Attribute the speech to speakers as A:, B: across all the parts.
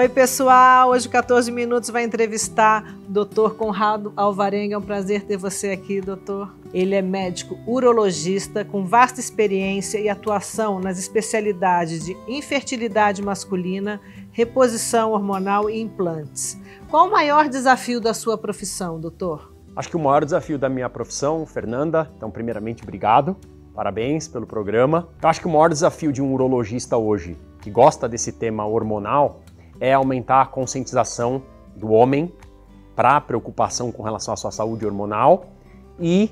A: Oi, pessoal! Hoje o 14 Minutos vai entrevistar o Dr. Conrado Alvarenga. É um prazer ter você aqui, doutor. Ele é médico urologista com vasta experiência e atuação nas especialidades de infertilidade masculina, reposição hormonal e implantes. Qual o maior desafio da sua profissão, doutor?
B: Acho que o maior desafio da minha profissão, Fernanda, então primeiramente obrigado, parabéns pelo programa. Eu acho que o maior desafio de um urologista hoje, que gosta desse tema hormonal, é aumentar a conscientização do homem para a preocupação com relação à sua saúde hormonal e,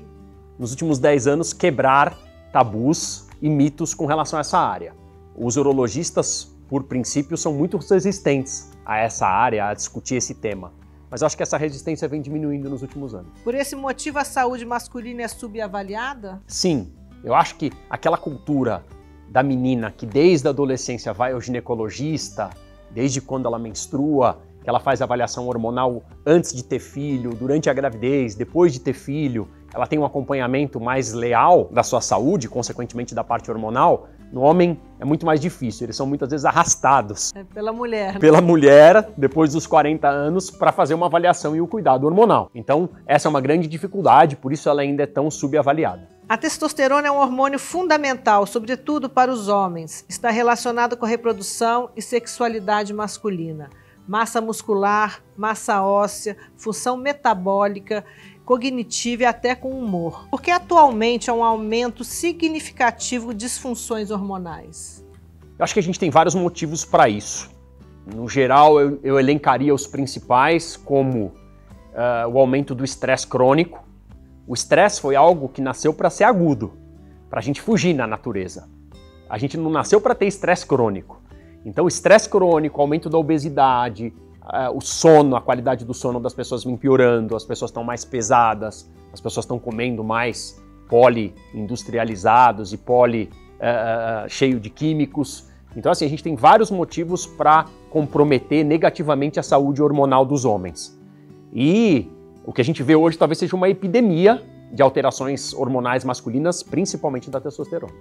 B: nos últimos 10 anos, quebrar tabus e mitos com relação a essa área. Os urologistas, por princípio, são muito resistentes a essa área, a discutir esse tema. Mas eu acho que essa resistência vem diminuindo nos últimos anos.
A: Por esse motivo, a saúde masculina é subavaliada?
B: Sim, eu acho que aquela cultura da menina que desde a adolescência vai ao ginecologista, desde quando ela menstrua, que ela faz avaliação hormonal antes de ter filho, durante a gravidez, depois de ter filho, ela tem um acompanhamento mais leal da sua saúde, consequentemente da parte hormonal. No homem é muito mais difícil, eles são muitas vezes arrastados
A: pela mulher.
B: Pela mulher, depois dos 40 anos, para fazer uma avaliação e o cuidado hormonal. Então, essa é uma grande dificuldade, por isso ela ainda é tão subavaliada.
A: A testosterona é um hormônio fundamental, sobretudo para os homens. Está relacionado com a reprodução e sexualidade masculina, massa muscular, massa óssea, função metabólica, cognitiva e até com humor. Porque atualmente há um aumento significativo de disfunções hormonais?
B: Eu acho que a gente tem vários motivos para isso. No geral, eu elencaria os principais como o aumento do estresse crônico. O estresse foi algo que nasceu para ser agudo, para a gente fugir na natureza. A gente não nasceu para ter estresse crônico. Então, estresse crônico, aumento da obesidade, o sono, a qualidade do sono das pessoas vem piorando, as pessoas estão mais pesadas, as pessoas estão comendo mais poli-industrializados e cheio de químicos. Então, assim, a gente tem vários motivos para comprometer negativamente a saúde hormonal dos homens. E o que a gente vê hoje talvez seja uma epidemia de alterações hormonais masculinas, principalmente da testosterona.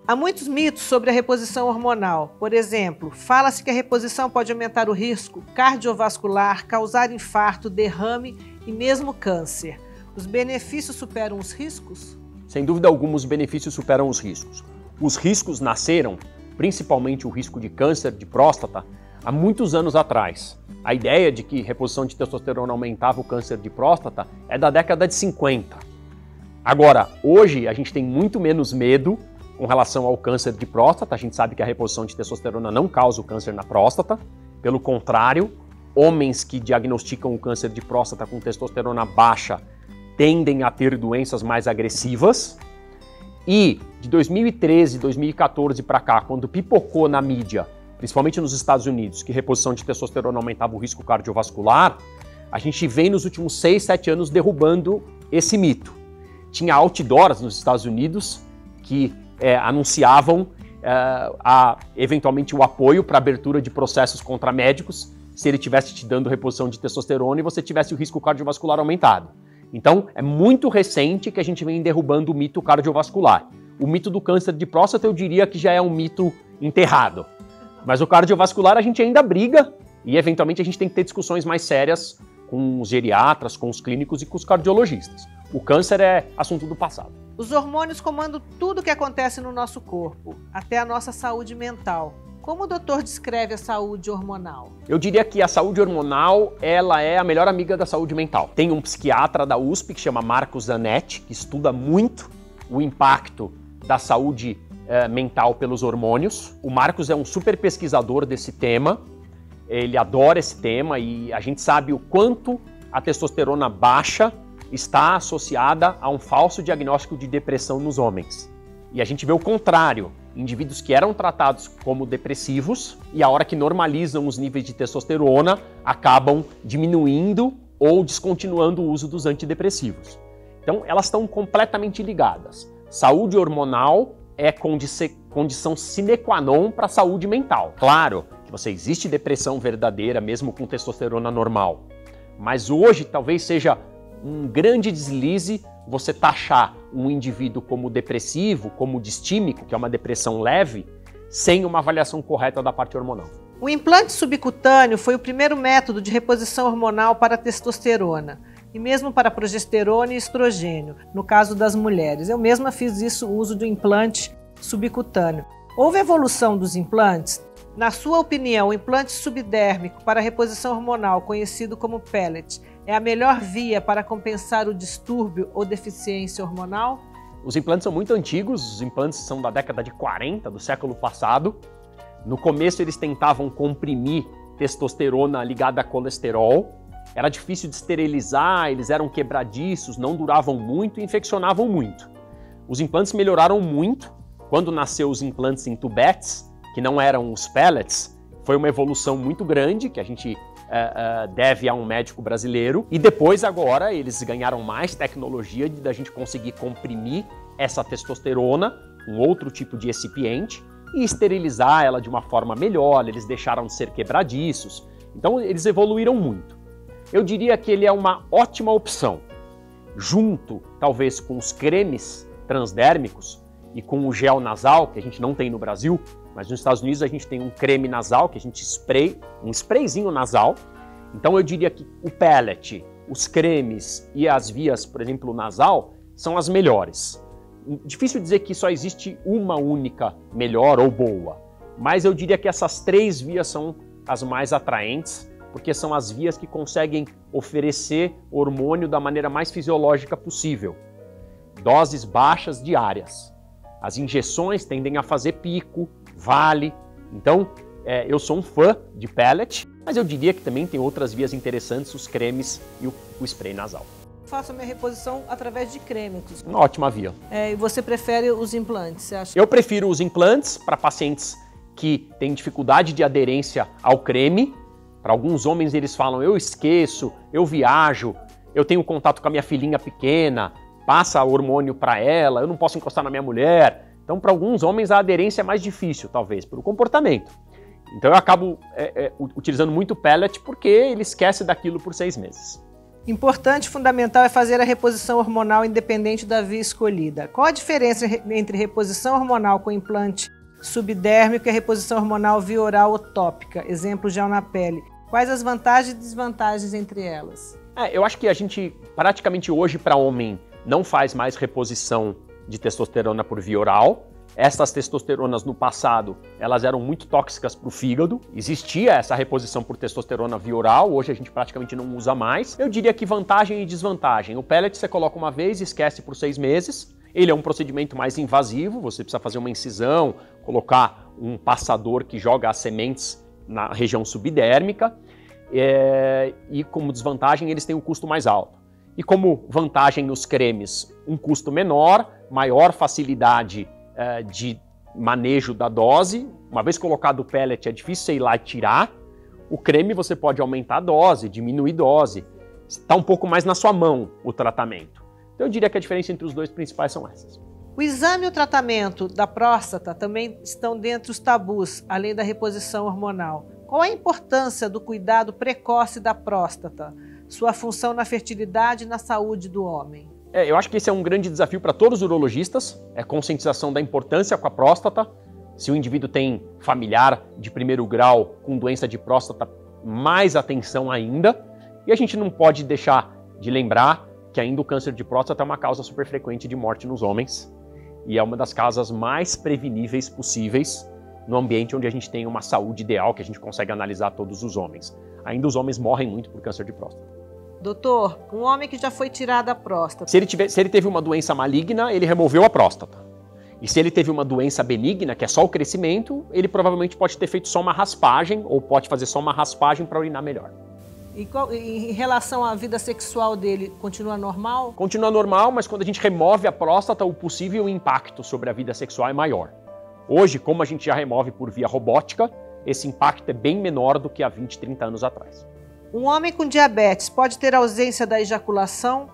A: Há muitos mitos sobre a reposição hormonal. Por exemplo, fala-se que a reposição pode aumentar o risco cardiovascular, causar infarto, derrame e mesmo câncer. Os benefícios superam os riscos?
B: Sem dúvida alguma, os benefícios superam os riscos. Os riscos nasceram, principalmente o risco de câncer de próstata, há muitos anos atrás. A ideia de que reposição de testosterona aumentava o câncer de próstata é da década de 50. Agora, hoje a gente tem muito menos medo com relação ao câncer de próstata. A gente sabe que a reposição de testosterona não causa o câncer na próstata. Pelo contrário, homens que diagnosticam o câncer de próstata com testosterona baixa tendem a ter doenças mais agressivas. E de 2013, 2014 para cá, quando pipocou na mídia, principalmente nos Estados Unidos, que reposição de testosterona aumentava o risco cardiovascular, a gente vem nos últimos 6, 7 anos derrubando esse mito. Tinha outdoors nos Estados Unidos que anunciavam eventualmente o apoio para abertura de processos contra médicos se ele estivesse te dando reposição de testosterona e você tivesse o risco cardiovascular aumentado. Então, é muito recente que a gente vem derrubando o mito cardiovascular. O mito do câncer de próstata eu diria que já é um mito enterrado. Mas o cardiovascular a gente ainda briga e eventualmente a gente tem que ter discussões mais sérias com os geriatras, com os clínicos e com os cardiologistas. O câncer é assunto do passado.
A: Os hormônios comandam tudo o que acontece no nosso corpo, até a nossa saúde mental. Como o doutor descreve a saúde hormonal?
B: Eu diria que a saúde hormonal ela é a melhor amiga da saúde mental. Tem um psiquiatra da USP que chama Marco Zanetti, que estuda muito o impacto da saúde mental pelos hormônios. O Marcos é um super pesquisador desse tema, ele adora esse tema e a gente sabe o quanto a testosterona baixa está associada a um falso diagnóstico de depressão nos homens. E a gente vê o contrário, indivíduos que eram tratados como depressivos e a hora que normalizam os níveis de testosterona acabam diminuindo ou descontinuando o uso dos antidepressivos. Então elas estão completamente ligadas. Saúde hormonal é condição sine qua non para a saúde mental. Claro que existe depressão verdadeira mesmo com testosterona normal, mas hoje talvez seja um grande deslize você taxar um indivíduo como depressivo, como distímico, que é uma depressão leve, sem uma avaliação correta da parte hormonal.
A: O implante subcutâneo foi o primeiro método de reposição hormonal para a testosterona e mesmo para progesterona e estrogênio, no caso das mulheres. Eu mesma fiz isso, o uso do implante subcutâneo. Houve evolução dos implantes? Na sua opinião, o implante subdérmico para reposição hormonal, conhecido como pellet, é a melhor via para compensar o distúrbio ou deficiência hormonal?
B: Os implantes são muito antigos, os implantes são da década de 40 do século passado. No começo eles tentavam comprimir testosterona ligada a colesterol. Era difícil de esterilizar, eles eram quebradiços, não duravam muito e infeccionavam muito. Os implantes melhoraram muito. Quando nasceu os implantes em tubetes, que não eram os pellets, foi uma evolução muito grande que a gente deve a um médico brasileiro. E depois agora eles ganharam mais tecnologia da gente conseguir comprimir essa testosterona, um outro tipo de recipiente, e esterilizar ela de uma forma melhor. Eles deixaram de ser quebradiços. Então eles evoluíram muito. Eu diria que ele é uma ótima opção, junto talvez com os cremes transdérmicos e com o gel nasal, que a gente não tem no Brasil, mas nos Estados Unidos a gente tem um creme nasal que a gente um sprayzinho nasal. Então eu diria que o pellet, os cremes e as vias, por exemplo, nasal, são as melhores. Difícil dizer que só existe uma única melhor ou boa, mas eu diria que essas três vias são as mais atraentes, porque são as vias que conseguem oferecer hormônio da maneira mais fisiológica possível. Doses baixas diárias. As injeções tendem a fazer pico, vale. Então, eu sou um fã de pellet, mas eu diria que também tem outras vias interessantes, os cremes e o spray nasal.
A: Faço a minha reposição através de creme.
B: Uma ótima via.
A: E você prefere os implantes, você acha?
B: Eu prefiro os implantes para pacientes que têm dificuldade de aderência ao creme. Para alguns homens eles falam, eu esqueço, eu viajo, eu tenho contato com a minha filhinha pequena, passa hormônio para ela, eu não posso encostar na minha mulher. Então, para alguns homens a aderência é mais difícil, talvez, pelo comportamento. Então eu acabo utilizando muito o pellet porque ele esquece daquilo por 6 meses.
A: Importante e fundamental é fazer a reposição hormonal independente da via escolhida. Qual a diferença entre reposição hormonal com implante subdérmico e a reposição hormonal via oral ou tópica? Exemplo, gel na pele. Quais as vantagens e desvantagens entre elas?
B: Eu acho que a gente, praticamente hoje, para homem, não faz mais reposição de testosterona por via oral. Essas testosteronas no passado, elas eram muito tóxicas para o fígado. Existia essa reposição por testosterona via oral, hoje a gente praticamente não usa mais. Eu diria que vantagem e desvantagem. O pellet você coloca uma vez e esquece por 6 meses. Ele é um procedimento mais invasivo, você precisa fazer uma incisão, colocar um passador que joga as sementes na região subdérmica. E como desvantagem, eles têm um custo mais alto. E como vantagem nos cremes, um custo menor, maior facilidade de manejo da dose. Uma vez colocado o pellet, é difícil você ir lá e tirar. O creme você pode aumentar a dose, diminuir a dose. Está um pouco mais na sua mão o tratamento. Então eu diria que a diferença entre os dois principais são essas.
A: O exame e o tratamento da próstata também estão dentro dos tabus, além da reposição hormonal. Qual a importância do cuidado precoce da próstata? Sua função na fertilidade e na saúde do homem?
B: Eu acho que esse é um grande desafio para todos os urologistas, é a conscientização da importância com a próstata. Se o indivíduo tem familiar de primeiro grau com doença de próstata, mais atenção ainda. E a gente não pode deixar de lembrar que ainda o câncer de próstata é uma causa super frequente de morte nos homens e é uma das causas mais preveníveis possíveis no ambiente onde a gente tem uma saúde ideal, que a gente consegue analisar todos os homens. Ainda os homens morrem muito por câncer de próstata.
A: Doutor, um homem que já foi tirado a próstata...
B: Se ele teve uma doença maligna, ele removeu a próstata. E se ele teve uma doença benigna, que é só o crescimento, ele provavelmente pode ter feito só uma raspagem ou pode fazer só uma raspagem para urinar melhor.
A: E em relação à vida sexual dele, continua normal?
B: Continua normal, mas quando a gente remove a próstata, o possível impacto sobre a vida sexual é maior. Hoje, como a gente já remove por via robótica, esse impacto é bem menor do que há 20, 30 anos atrás.
A: Um homem com diabetes pode ter ausência da ejaculação?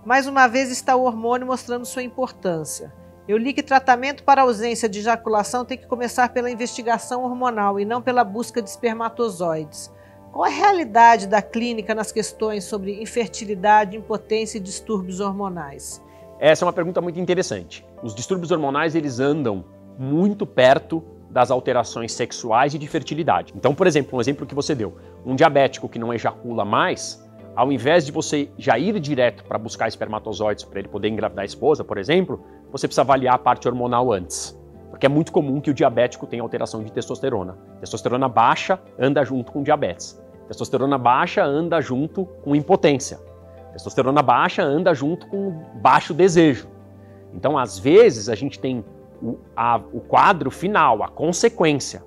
A: Mais uma vez está o hormônio mostrando sua importância. Eu li que tratamento para ausência de ejaculação tem que começar pela investigação hormonal e não pela busca de espermatozoides. Qual a realidade da clínica nas questões sobre infertilidade, impotência e distúrbios hormonais?
B: Essa é uma pergunta muito interessante. Os distúrbios hormonais, eles andam muito perto das alterações sexuais e de fertilidade. Então, por exemplo, um exemplo que você deu, um diabético que não ejacula mais, ao invés de você já ir direto para buscar espermatozoides para ele poder engravidar a esposa, por exemplo, você precisa avaliar a parte hormonal antes. Porque é muito comum que o diabético tenha alteração de testosterona. Testosterona baixa anda junto com diabetes. Testosterona baixa anda junto com impotência. Testosterona baixa anda junto com baixo desejo. Então, às vezes, a gente tem o quadro final, a consequência,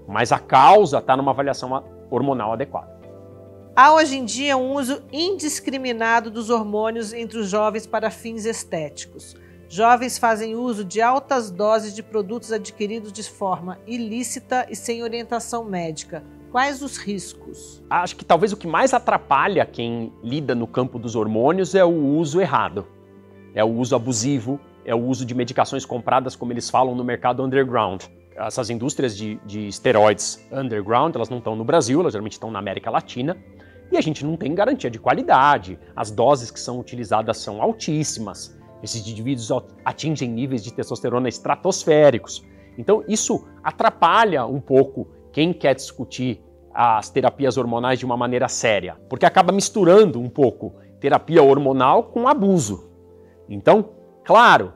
B: mas a causa está numa avaliação hormonal adequada.
A: Há hoje em dia um uso indiscriminado dos hormônios entre os jovens para fins estéticos. Jovens fazem uso de altas doses de produtos adquiridos de forma ilícita e sem orientação médica. Quais os riscos?
B: Acho que talvez o que mais atrapalha quem lida no campo dos hormônios é o uso errado. É o uso abusivo, é o uso de medicações compradas, como eles falam, no mercado underground. Essas indústrias de esteroides underground, elas não estão no Brasil, elas geralmente estão na América Latina, e a gente não tem garantia de qualidade. As doses que são utilizadas são altíssimas. Esses indivíduos atingem níveis de testosterona estratosféricos. Então, isso atrapalha um pouco quem quer discutir as terapias hormonais de uma maneira séria, porque acaba misturando um pouco terapia hormonal com abuso. Então, claro,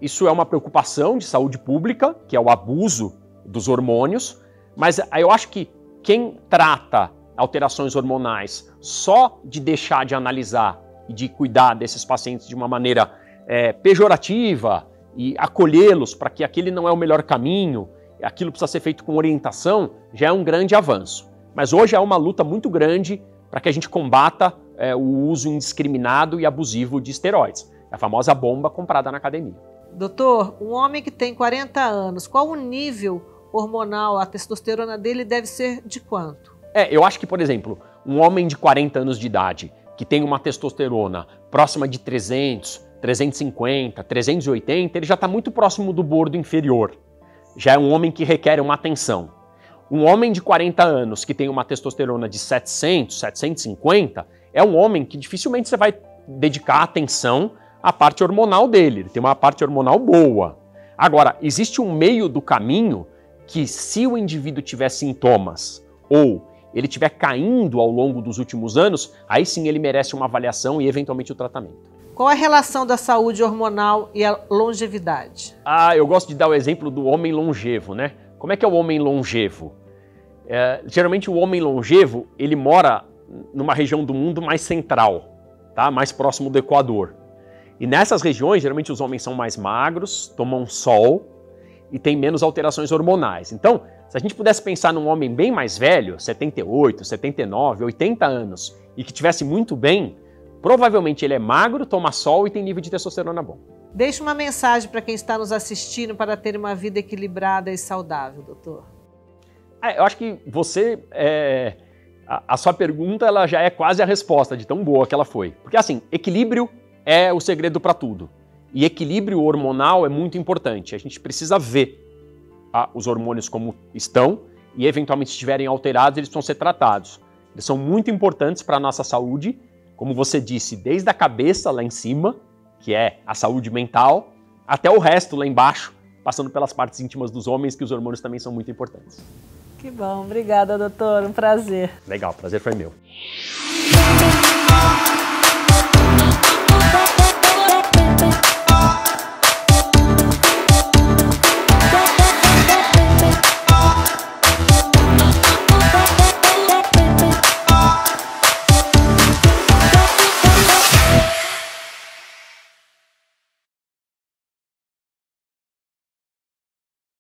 B: isso é uma preocupação de saúde pública, que é o abuso dos hormônios, mas eu acho que quem trata alterações hormonais só de deixar de analisar e de cuidar desses pacientes de uma maneira pejorativa e acolhê-los para que aquele não é o melhor caminho, aquilo precisa ser feito com orientação, já é um grande avanço. Mas hoje é uma luta muito grande para que a gente combata o uso indiscriminado e abusivo de esteroides. É a famosa bomba comprada na academia.
A: Doutor, um homem que tem 40 anos, qual o nível hormonal, a testosterona dele deve ser de quanto?
B: Eu acho que, por exemplo, um homem de 40 anos de idade que tem uma testosterona próxima de 300, 350, 380, ele já está muito próximo do bordo inferior. Já é um homem que requer uma atenção. Um homem de 40 anos que tem uma testosterona de 700, 750, é um homem que dificilmente você vai dedicar atenção à parte hormonal dele. Ele tem uma parte hormonal boa. Agora, existe um meio do caminho que, se o indivíduo tiver sintomas ou ele estiver caindo ao longo dos últimos anos, aí sim ele merece uma avaliação e eventualmente o tratamento.
A: Qual a relação da saúde hormonal e a longevidade?
B: Eu gosto de dar o exemplo do homem longevo, né? Como é que é o homem longevo? Geralmente o homem longevo, ele mora numa região do mundo mais central, tá? Mais próximo do Equador. E nessas regiões, geralmente os homens são mais magros, tomam sol e têm menos alterações hormonais. Então, se a gente pudesse pensar num homem bem mais velho, 78, 79, 80 anos, e que estivesse muito bem, provavelmente ele é magro, toma sol e tem nível de testosterona bom.
A: Deixe uma mensagem para quem está nos assistindo para ter uma vida equilibrada e saudável, doutor.
B: Eu acho que a sua pergunta ela já é quase a resposta de tão boa que ela foi. Porque assim, equilíbrio é o segredo para tudo. E equilíbrio hormonal é muito importante. A gente precisa ver os hormônios como estão e, eventualmente, se estiverem alterados, eles precisam ser tratados. Eles são muito importantes para a nossa saúde, como você disse, desde a cabeça lá em cima, que é a saúde mental, até o resto lá embaixo, passando pelas partes íntimas dos homens, que os hormônios também são muito importantes.
A: Que bom, obrigada, doutor, um prazer.
B: Legal, o prazer foi meu.